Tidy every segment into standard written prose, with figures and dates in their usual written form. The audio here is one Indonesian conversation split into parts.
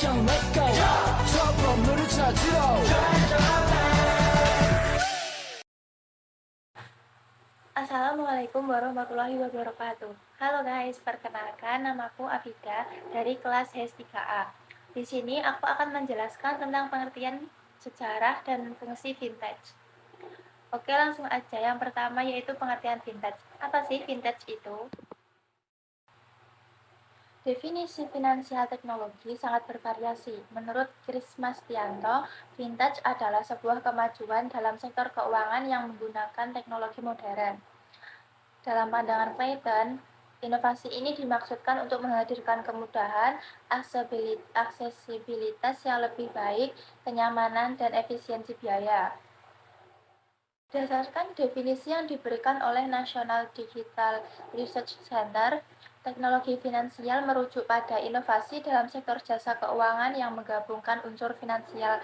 Let's go 저 건물을 찾으러 Assalamualaikum warahmatullahi wabarakatuh. Halo guys, perkenalkan namaku Afida dari kelas HES 3A. Di sini aku akan menjelaskan tentang pengertian sejarah dan fungsi vintage. Oke, langsung aja. Yang pertama yaitu pengertian vintage. Apa sih vintage itu? Definisi finansial teknologi sangat bervariasi. Menurut Chris Mastianto, vintage adalah sebuah kemajuan dalam sektor keuangan yang menggunakan teknologi modern. Dalam pandangan Clayton, inovasi ini dimaksudkan untuk menghadirkan kemudahan, aksesibilitas yang lebih baik, kenyamanan, dan efisiensi biaya. Berdasarkan definisi yang diberikan oleh National Digital Research Center, teknologi finansial merujuk pada inovasi dalam sektor jasa keuangan yang menggabungkan unsur finansial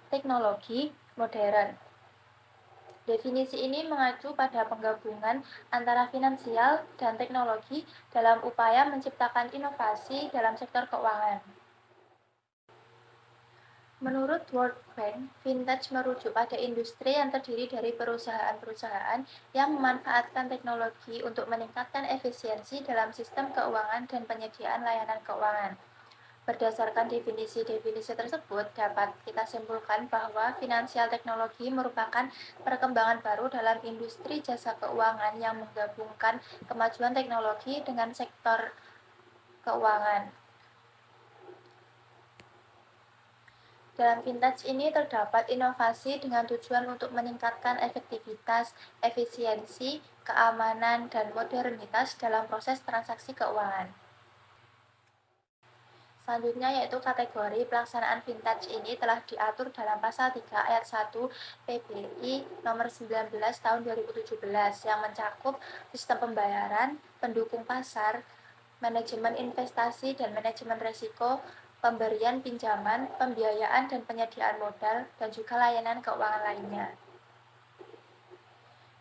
teknologi modern. Definisi ini mengacu pada penggabungan antara finansial dan teknologi dalam upaya menciptakan inovasi dalam sektor keuangan. Menurut World Bank, vintage merujuk pada industri yang terdiri dari perusahaan-perusahaan yang memanfaatkan teknologi untuk meningkatkan efisiensi dalam sistem keuangan dan penyediaan layanan keuangan. Berdasarkan definisi-definisi tersebut, dapat kita simpulkan bahwa finansial teknologi merupakan perkembangan baru dalam industri jasa keuangan yang menggabungkan kemajuan teknologi dengan sektor keuangan. Dalam vintage ini terdapat inovasi dengan tujuan untuk meningkatkan efektivitas, efisiensi, keamanan, dan modernitas dalam proses transaksi keuangan. Selanjutnya yaitu kategori pelaksanaan vintage ini telah diatur dalam pasal 3 ayat 1 PBI nomor 19 tahun 2017 yang mencakup sistem pembayaran, pendukung pasar, manajemen investasi dan manajemen risiko, pemberian pinjaman, pembiayaan dan penyediaan modal, dan juga layanan keuangan lainnya.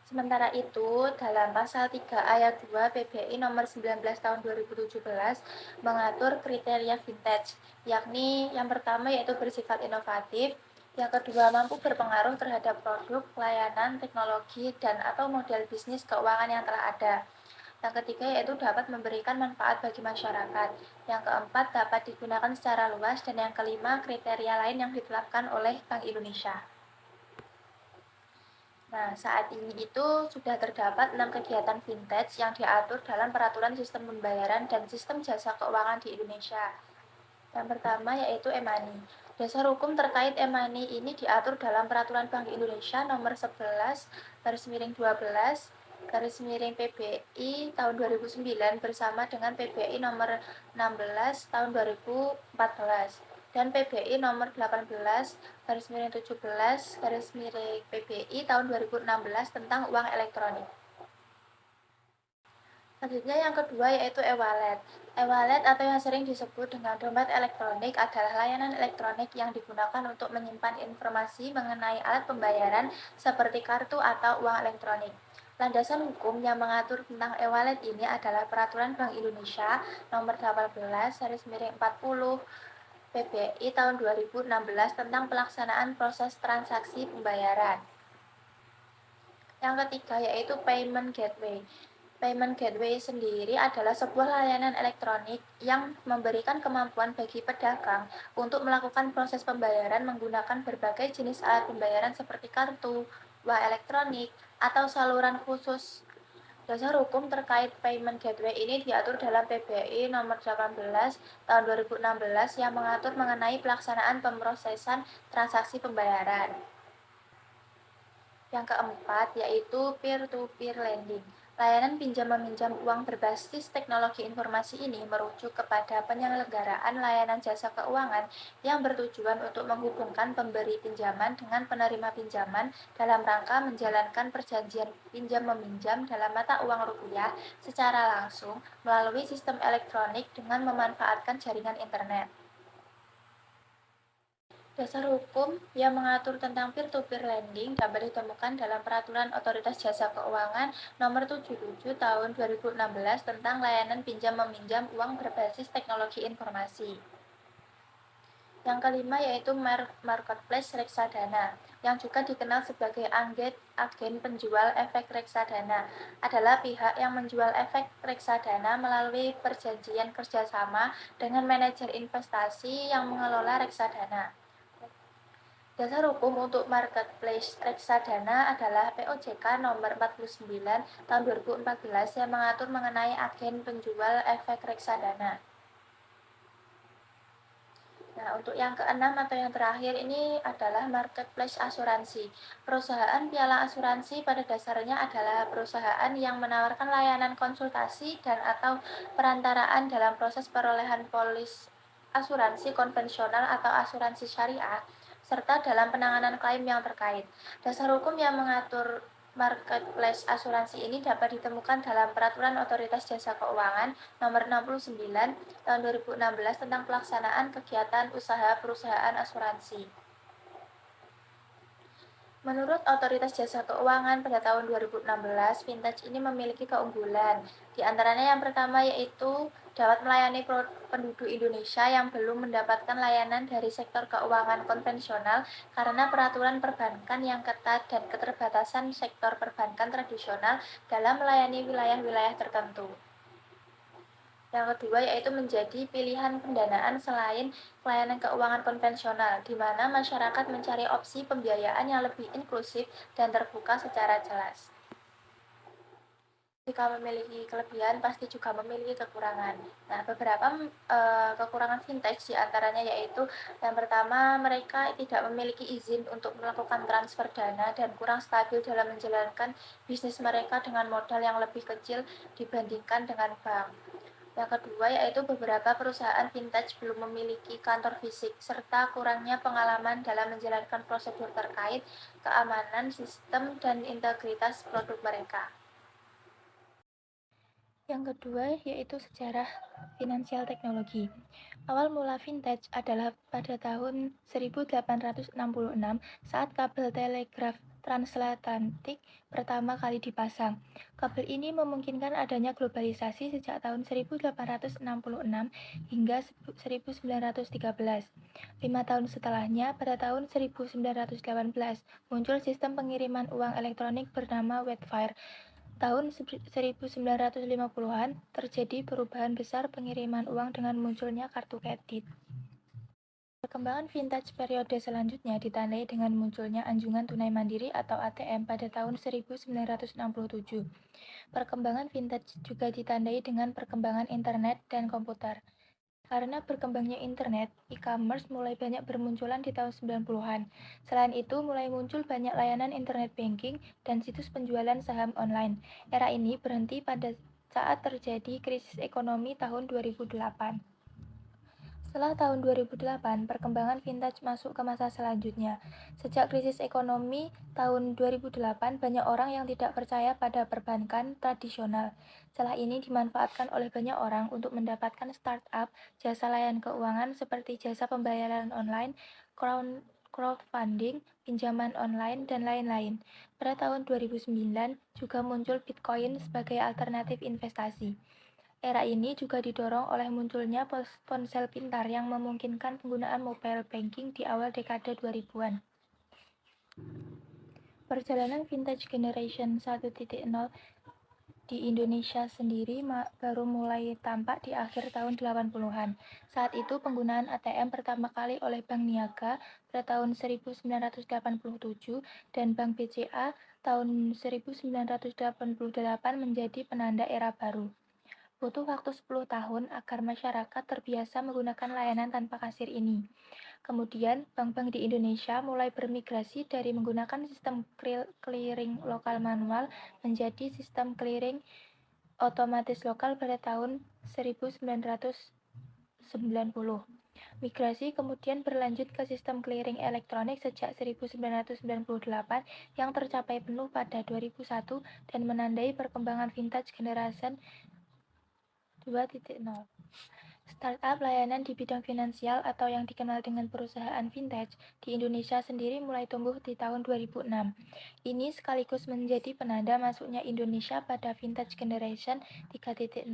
Sementara itu, dalam pasal 3 ayat 2 PBI nomor 19 tahun 2017 mengatur kriteria vintage, yakni yang pertama yaitu bersifat inovatif, yang kedua mampu berpengaruh terhadap produk, layanan, teknologi, dan atau model bisnis keuangan yang telah ada. Yang ketiga yaitu dapat memberikan manfaat bagi masyarakat. Yang keempat dapat digunakan secara luas, dan yang kelima kriteria lain yang ditetapkan oleh Bank Indonesia. Nah, saat ini itu sudah terdapat 6 kegiatan vintage yang diatur dalam Peraturan Sistem Pembayaran dan Sistem Jasa Keuangan di Indonesia. Yang pertama yaitu e-money. Dasar hukum terkait e-money ini diatur dalam Peraturan Bank Indonesia nomor 11/12 PBI tahun 2009 bersama dengan PBI nomor 16 tahun 2014 dan PBI nomor 18/17 PBI tahun 2016 tentang uang elektronik. Selanjutnya yang kedua yaitu e-wallet. E-wallet atau yang sering disebut dengan dompet elektronik adalah layanan elektronik yang digunakan untuk menyimpan informasi mengenai alat pembayaran seperti kartu atau uang elektronik. Landasan hukum yang mengatur tentang e-wallet ini adalah Peraturan Bank Indonesia Nomor 18/40 PBI tahun 2016 tentang pelaksanaan proses transaksi pembayaran. Yang ketiga yaitu payment gateway. Payment gateway sendiri adalah sebuah layanan elektronik yang memberikan kemampuan bagi pedagang untuk melakukan proses pembayaran menggunakan berbagai jenis alat pembayaran seperti kartu, uang elektronik, atau saluran khusus. Dasar hukum terkait payment gateway ini diatur dalam PBI nomor 18 tahun 2016 yang mengatur mengenai pelaksanaan pemrosesan transaksi pembayaran. Yang keempat yaitu peer-to-peer lending. Layanan pinjam-meminjam uang berbasis teknologi informasi ini merujuk kepada penyelenggaraan layanan jasa keuangan yang bertujuan untuk menghubungkan pemberi pinjaman dengan penerima pinjaman dalam rangka menjalankan perjanjian pinjam-meminjam dalam mata uang rupiah secara langsung melalui sistem elektronik dengan memanfaatkan jaringan internet. Dasar hukum yang mengatur tentang peer-to-peer lending dapat ditemukan dalam Peraturan Otoritas Jasa Keuangan Nomor 77 Tahun 2016 tentang layanan pinjam-meminjam uang berbasis teknologi informasi. Yang kelima yaitu marketplace reksadana, yang juga dikenal sebagai agen penjual efek reksadana, adalah pihak yang menjual efek reksadana melalui perjanjian kerjasama dengan manajer investasi yang mengelola reksadana. Dasar hukum untuk marketplace reksadana adalah POJK nomor 49 tahun 2014 yang mengatur mengenai agen penjual efek reksadana. Nah, untuk yang keenam atau yang terakhir ini adalah marketplace asuransi. Perusahaan piala asuransi pada dasarnya adalah perusahaan yang menawarkan layanan konsultasi dan atau perantaraan dalam proses perolehan polis asuransi konvensional atau asuransi syariah, serta dalam penanganan klaim yang terkait. Dasar hukum yang mengatur marketplace asuransi ini dapat ditemukan dalam Peraturan Otoritas Jasa Keuangan Nomor 69 Tahun 2016 tentang pelaksanaan kegiatan usaha perusahaan asuransi. Menurut Otoritas Jasa Keuangan pada tahun 2016, vintage ini memiliki keunggulan. Di antaranya yang pertama yaitu dapat melayani penduduk Indonesia yang belum mendapatkan layanan dari sektor keuangan konvensional karena peraturan perbankan yang ketat dan keterbatasan sektor perbankan tradisional dalam melayani wilayah-wilayah tertentu. Yang kedua yaitu menjadi pilihan pendanaan selain pelayanan keuangan konvensional, di mana masyarakat mencari opsi pembiayaan yang lebih inklusif dan terbuka secara jelas. Jika memiliki kelebihan, pasti juga memiliki kekurangan. Nah, beberapa kekurangan vintage diantaranya yaitu yang pertama, mereka tidak memiliki izin untuk melakukan transfer dana dan kurang stabil dalam menjalankan bisnis mereka dengan modal yang lebih kecil dibandingkan dengan bank. Yang kedua yaitu beberapa perusahaan vintage belum memiliki kantor fisik, serta kurangnya pengalaman dalam menjalankan prosedur terkait keamanan sistem dan integritas produk mereka. Yang kedua yaitu sejarah finansial teknologi. Awal mula vintage adalah pada tahun 1866 saat kabel telegraf transatlantik pertama kali dipasang. Kabel ini memungkinkan adanya globalisasi sejak tahun 1866 hingga 1913. 5 tahun setelahnya, pada tahun 1918, muncul sistem pengiriman uang elektronik bernama Wavefire. Tahun 1950-an, terjadi perubahan besar pengiriman uang dengan munculnya kartu kredit. Perkembangan vintage periode selanjutnya ditandai dengan munculnya anjungan tunai mandiri atau ATM pada tahun 1967. Perkembangan vintage juga ditandai dengan perkembangan internet dan komputer. Karena berkembangnya internet, e-commerce mulai banyak bermunculan di tahun 90-an. Selain itu, mulai muncul banyak layanan internet banking dan situs penjualan saham online. Era ini berhenti pada saat terjadi krisis ekonomi tahun 2008. Setelah tahun 2008, perkembangan vintage masuk ke masa selanjutnya. Sejak krisis ekonomi tahun 2008, banyak orang yang tidak percaya pada perbankan tradisional. Celah ini dimanfaatkan oleh banyak orang untuk mendapatkan startup, jasa layanan keuangan seperti jasa pembayaran online, crowdfunding, pinjaman online, dan lain-lain. Pada tahun 2009, juga muncul Bitcoin sebagai alternatif investasi. Era ini juga didorong oleh munculnya ponsel pintar yang memungkinkan penggunaan mobile banking di awal dekade 2000-an. Perjalanan vintage generation 1.0 di Indonesia sendiri baru mulai tampak di akhir tahun 80-an. Saat itu penggunaan ATM pertama kali oleh Bank Niaga pada tahun 1987 dan Bank BCA tahun 1988 menjadi penanda era baru. Butuh waktu 10 tahun agar masyarakat terbiasa menggunakan layanan tanpa kasir ini. Kemudian, bank-bank di Indonesia mulai bermigrasi dari menggunakan sistem clearing lokal manual menjadi sistem clearing otomatis lokal pada tahun 1990. Migrasi kemudian berlanjut ke sistem clearing elektronik sejak 1998 yang tercapai penuh pada 2001 dan menandai perkembangan vintage generation 2.0. Startup layanan di bidang finansial atau yang dikenal dengan perusahaan vintage di Indonesia sendiri mulai tumbuh di tahun 2006. Ini sekaligus menjadi penanda masuknya Indonesia pada vintage generation 3.0.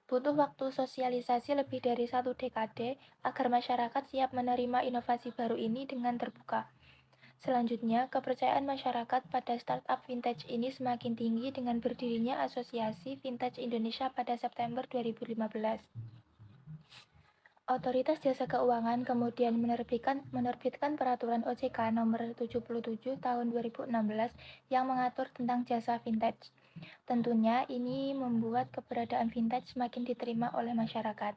Butuh waktu sosialisasi lebih dari 1 dekade agar masyarakat siap menerima inovasi baru ini dengan terbuka. Selanjutnya, kepercayaan masyarakat pada startup vintage ini semakin tinggi dengan berdirinya Asosiasi Vintage Indonesia pada September 2015. Otoritas Jasa Keuangan kemudian menerbitkan Peraturan OJK Nomor 77 Tahun 2016 yang mengatur tentang jasa vintage. Tentunya ini membuat keberadaan vintage semakin diterima oleh masyarakat.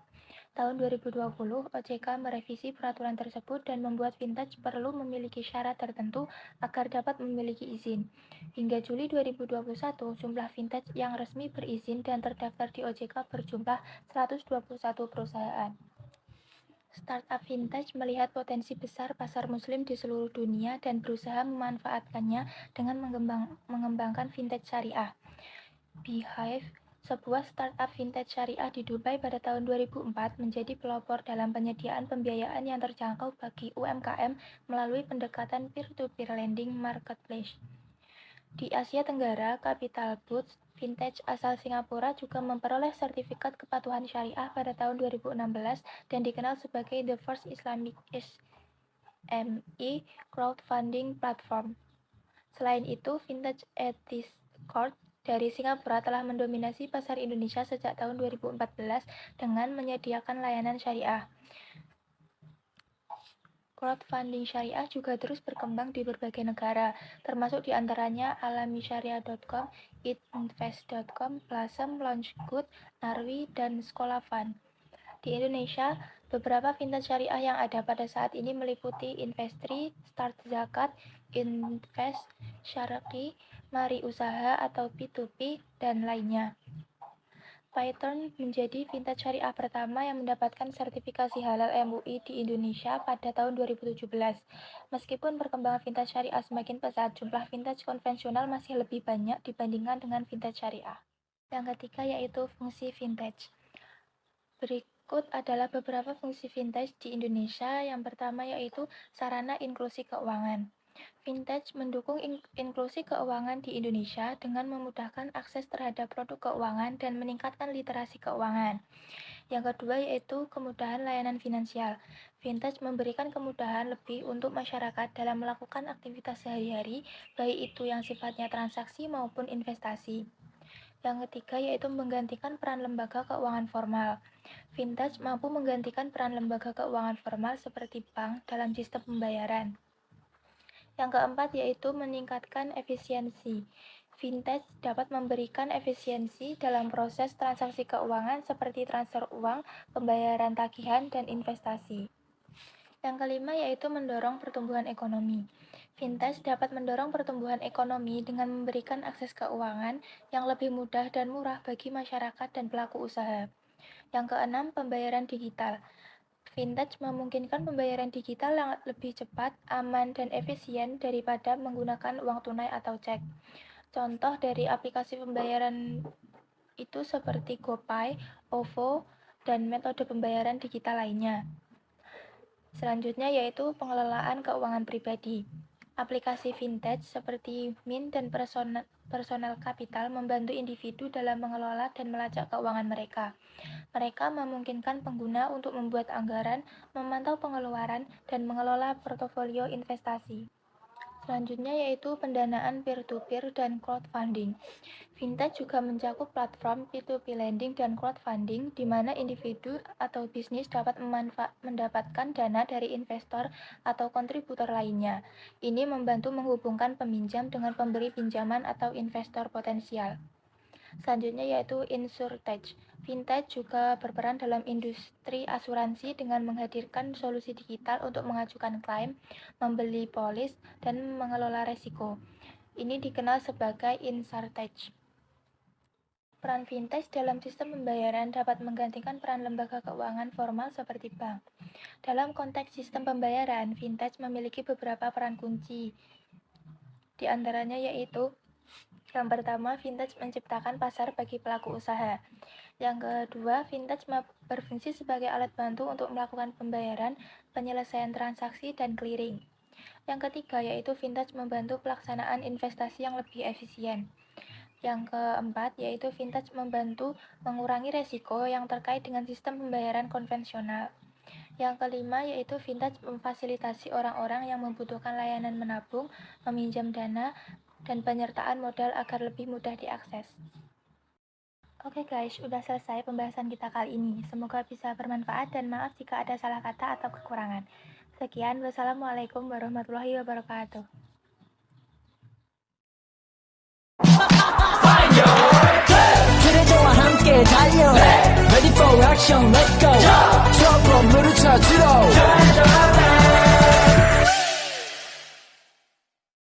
Tahun 2020, OJK merevisi peraturan tersebut dan membuat vintage perlu memiliki syarat tertentu agar dapat memiliki izin. Hingga Juli 2021, jumlah vintage yang resmi berizin dan terdaftar di OJK berjumlah 121 perusahaan. Startup vintage melihat potensi besar pasar muslim di seluruh dunia dan berusaha memanfaatkannya dengan mengembangkan vintage syariah. Beehive, sebuah startup vintage syariah di Dubai pada tahun 2004, menjadi pelopor dalam penyediaan pembiayaan yang terjangkau bagi UMKM melalui pendekatan peer-to-peer lending marketplace. Di Asia Tenggara, Capital Boots Vintage asal Singapura juga memperoleh sertifikat kepatuhan syariah pada tahun 2016 dan dikenal sebagai the first Islamic SME crowdfunding platform. Selain itu, Vintage Ethicourt dari Singapura telah mendominasi pasar Indonesia sejak tahun 2014 dengan menyediakan layanan syariah. Crowdfunding syariah juga terus berkembang di berbagai negara, termasuk diantaranya alamisyariah.com, itinvest.com, Blossom, Launchgood, Narwi, dan Sekolah Fund. Di Indonesia, beberapa vintage syariah yang ada pada saat ini meliputi Investri, Start Zakat, Invest, Syarqi, Mari Usaha atau P2P, dan lainnya. Python menjadi vintage syariah pertama yang mendapatkan sertifikasi halal MUI di Indonesia pada tahun 2017. Meskipun perkembangan vintage syariah semakin pesat, jumlah vintage konvensional masih lebih banyak dibandingkan dengan vintage syariah. Yang ketiga yaitu fungsi vintage. Berikut adalah beberapa fungsi vintage di Indonesia. Yang pertama yaitu sarana inklusi keuangan. Vintage mendukung inklusi keuangan di Indonesia dengan memudahkan akses terhadap produk keuangan dan meningkatkan literasi keuangan. Yang kedua yaitu kemudahan layanan finansial. Vintage memberikan kemudahan lebih untuk masyarakat dalam melakukan aktivitas sehari-hari, baik itu yang sifatnya transaksi maupun investasi. Yang ketiga yaitu menggantikan peran lembaga keuangan formal. Vintage mampu menggantikan peran lembaga keuangan formal seperti bank dalam sistem pembayaran. Yang keempat yaitu meningkatkan efisiensi. Vintage dapat memberikan efisiensi dalam proses transaksi keuangan seperti transfer uang, pembayaran tagihan, dan investasi. Yang kelima yaitu mendorong pertumbuhan ekonomi. Vintage dapat mendorong pertumbuhan ekonomi dengan memberikan akses keuangan yang lebih mudah dan murah bagi masyarakat dan pelaku usaha. Yang keenam, pembayaran digital. Vintage memungkinkan pembayaran digital yang lebih cepat, aman, dan efisien daripada menggunakan uang tunai atau cek. Contoh dari aplikasi pembayaran itu seperti GoPay, OVO, dan metode pembayaran digital lainnya. Selanjutnya yaitu pengelolaan keuangan pribadi. Aplikasi vintage seperti Mint dan Personal Capital membantu individu dalam mengelola dan melacak keuangan mereka. Mereka memungkinkan pengguna untuk membuat anggaran, memantau pengeluaran, dan mengelola portofolio investasi. Selanjutnya yaitu pendanaan peer-to-peer dan crowdfunding. Vintage juga mencakup platform P2P lending dan crowdfunding di mana individu atau bisnis dapat mendapatkan dana dari investor atau kontributor lainnya. Ini membantu menghubungkan peminjam dengan pemberi pinjaman atau investor potensial. Selanjutnya yaitu insurtech. Vintage juga berperan dalam industri asuransi dengan menghadirkan solusi digital untuk mengajukan klaim, membeli polis, dan mengelola resiko. Ini dikenal sebagai insurtech. Peran vintage dalam sistem pembayaran dapat menggantikan peran lembaga keuangan formal seperti bank. Dalam konteks sistem pembayaran, vintage memiliki beberapa peran kunci. Di antaranya yaitu yang pertama, vintage menciptakan pasar bagi pelaku usaha. Yang kedua, vintage berfungsi sebagai alat bantu untuk melakukan pembayaran, penyelesaian transaksi, dan clearing. Yang ketiga, yaitu vintage membantu pelaksanaan investasi yang lebih efisien. Yang keempat, yaitu vintage membantu mengurangi resiko yang terkait dengan sistem pembayaran konvensional. Yang kelima, yaitu vintage memfasilitasi orang-orang yang membutuhkan layanan menabung, meminjam dana, dan penyertaan modal agar lebih mudah diakses. Oke guys, udah selesai pembahasan kita kali ini. Semoga bisa bermanfaat dan maaf jika ada salah kata atau kekurangan. Sekian, wassalamualaikum warahmatullahi wabarakatuh. 그대와 함께 달려 Ready for action, let's go 저 건물을 찾으러